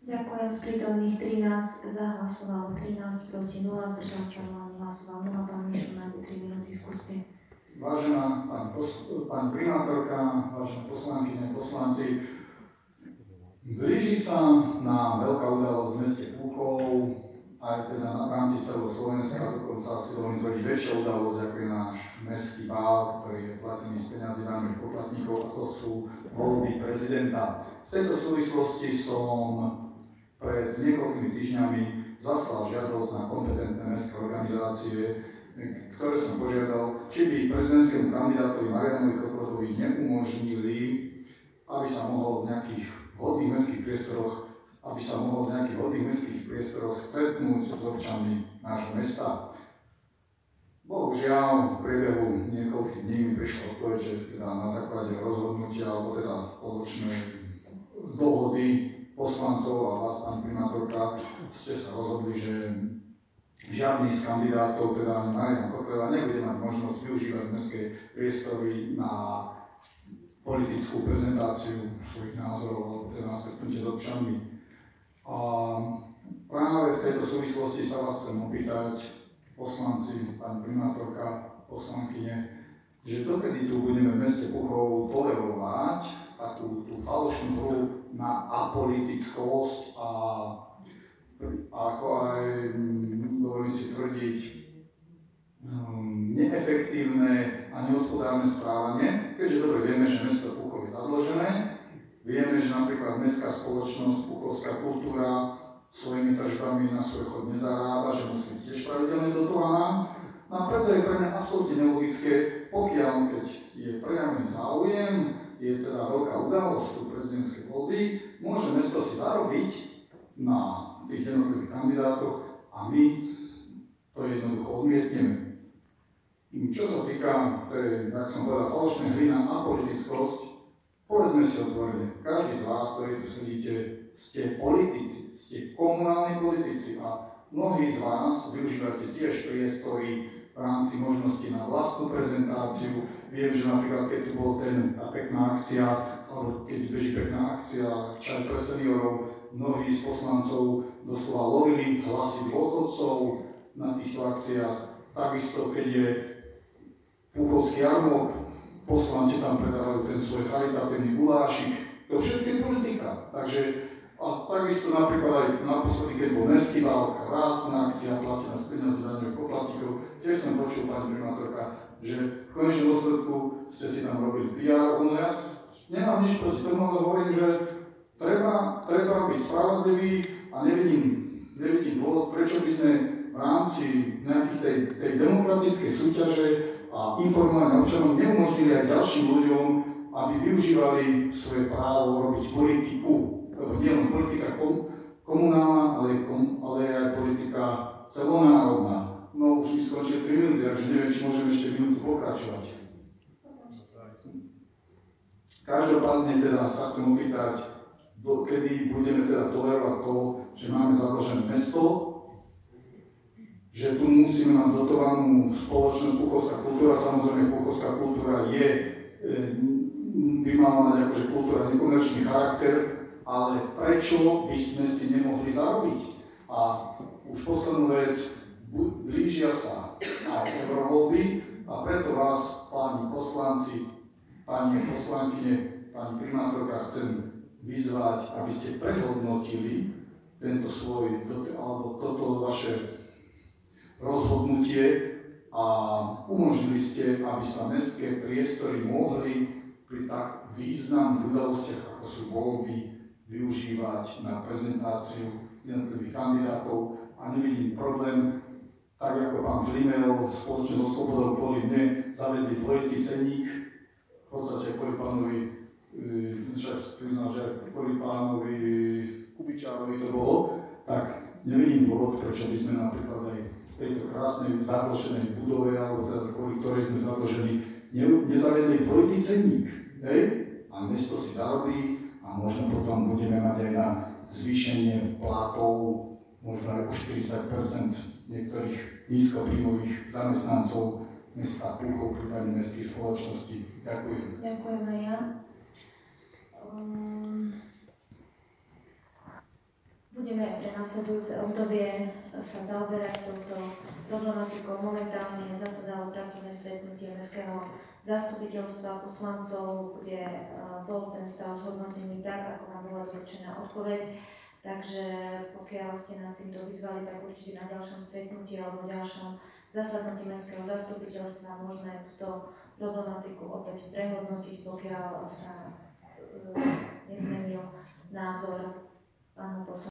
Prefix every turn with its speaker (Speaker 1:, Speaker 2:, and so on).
Speaker 1: Ďakujem. Z prítomných 13 za hlasovalo 13, proti 0, zdržal sa 0, hlasoval 0. Pán Mišo, máte 3 minúty, skúste.
Speaker 2: Vážená pani primátorka, vážené poslankyne, poslanci, blíži sa nám veľká udalosť v meste Púchov, aj teda v rámci celého Slovenska, dokonca si dovolím tvrdiť väčšia udalosť, ako je náš mestský bál, ktorý je platený z peňazí daňových poplatníkov, a to sú voľby prezidenta. V tejto súvislosti som pred niekoľkými týždňami zaslal žiadosť na kompetentné mestské organizácie, ktoré som požiadal, či by prezidentskému kandidátovi Marianovi Kokotovi neumožnili, aby sa mohol v nejakých vhodných mestských priestoroch stretnúť s občanmi nášho mesta. Bohužiaľ, v priebehu niekoľkých dní mi prišla odpoveď, že teda na základe rozhodnutia alebo teda spoločnej dohody poslancov a vás, pani primátorka, ste sa rozhodli, že žiadny z kandidátov, teda ani Marian Kotleba, nebude mať možnosť využívať mestské priestory na politickú prezentáciu svojich názorov alebo teda na stretnutie s občanmi. A práve v tejto súvislosti sa vás chcem opýtať, poslanci, pani primátorka, poslankyne, že dokedy tu budeme v meste Púchov tolerovať takú tú falošnú hru na apolitickosť a ako aj, dovolím si tvrdiť, neefektívne a nehospodárne správanie, keďže dobre vieme, že mesto Púchov je zadlžené, vieme, že napríklad mestská spoločnosť, Púchovská kultúra svojimi tržbami na svoj chod nezarába, že musí byť tiež pravidelne dotovaná. No a preto je pre mňa absolútne nelogické, pokiaľ keď je prejavený záujem, je teda veľká udalosť sú prezidentské voľby, môže mesto si zarobiť na tých jednotlivých kandidátoch a my to jednoducho odmietneme. Čo sa týka tej, jak som povedal, falošnej hry na apolitickosť, povedzme si otvorene, každý z vás, ktorí tu sedíte, ste politici, ste komunálni politici a mnohí z vás využívate tiež priestory v rámci možnosti na vlastnú prezentáciu. Viem, že napríklad keď tu bol tá pekná akcia, alebo keď beží pekná akcia Čaj pre seniorov, mnohí z poslancov doslova lovili hlasy dôchodcov na týchto akciách. Takisto, keď je Púchovský jarmok, poslanci tam predávajú ten svoj charitatívny gulášik. To všetko je politika. Takže a takisto napríklad aj naposledy, keď bol mestský bál, krásna akcia platená z peňazí daňových poplatníkov, tiež som počul, pani primátorka, že v konečnom dôsledku ste si tam robili PR. No ja nemám nič proti tomu, ale hovorím, že treba byť spravodlivý a nevidím dôvod, prečo by sme v rámci nejakej tej demokratickej súťaže a informovania občanov neumožnili aj ďalším ľuďom, aby využívali svoje právo robiť politiku. Lebo nie len politika komunálna, ale aj politika celonárodná. No už mi skončili 3 minúty, takže neviem, či môžeme ešte minútu pokračovať. Každopádne teda sa chcem opýtať, dokedy budeme teda tolerovať to, že máme zadlžené mesto, že tu musíme mať dotovanú spoločnosť Púchovská kultúra. Samozrejme, Púchovská kultúra by mala mať akože kultúra nekomerčný charakter, ale prečo by sme si nemohli zarobiť? A už poslednú vec, blížia sa aj eurovoľby a preto vás, páni poslanci, pani poslankyne, pani primátorka, chcem vyzvať, aby ste prehodnotili tento svoj, alebo toto vaše rozhodnutie a umožnili ste, aby sa mestské priestory mohli pri tak významných udalostiach, ako sú voľby, využívať na prezentáciu jednotlivých kandidátov a nevidím problém, tak ako pán Flimel spoločne so Slobodou kvôli mne zavedli dvojitý cenník, v podstate kvôli pánovi, kvôli pánovi Kubičárovi to bolo, tak nevidím dôvod, prečo by sme napríklad aj v tejto krásnej zadlženej budove, alebo teda kvôli ktorej sme zadlžení, nezavedli dvojitý cenník. A mesto si zarobí a možno potom budeme mať aj na zvýšenie platov, možno aj o 40% niektorých nízkopríjmových zamestnancov mesta Púchov, prípadne mestských spoločností. Ďakujem.
Speaker 1: Ďakujem aj ja. budeme pre nasledujúce obdobie sa zaoberať touto problematikou. Momentálne zasadalo pracovné stretnutie mestského zastupiteľstva poslancov, kde bol ten stav zhodnotený tak, ako nám bola doručená odpoveď. Takže pokiaľ ste nás týmto vyzvali, tak určite na ďalšom stretnutí alebo ďalšom zasadnutí mestského zastupiteľstva môžeme túto problematiku opäť prehodnotiť, pokiaľ sa nezmenil názor pánu poslancu.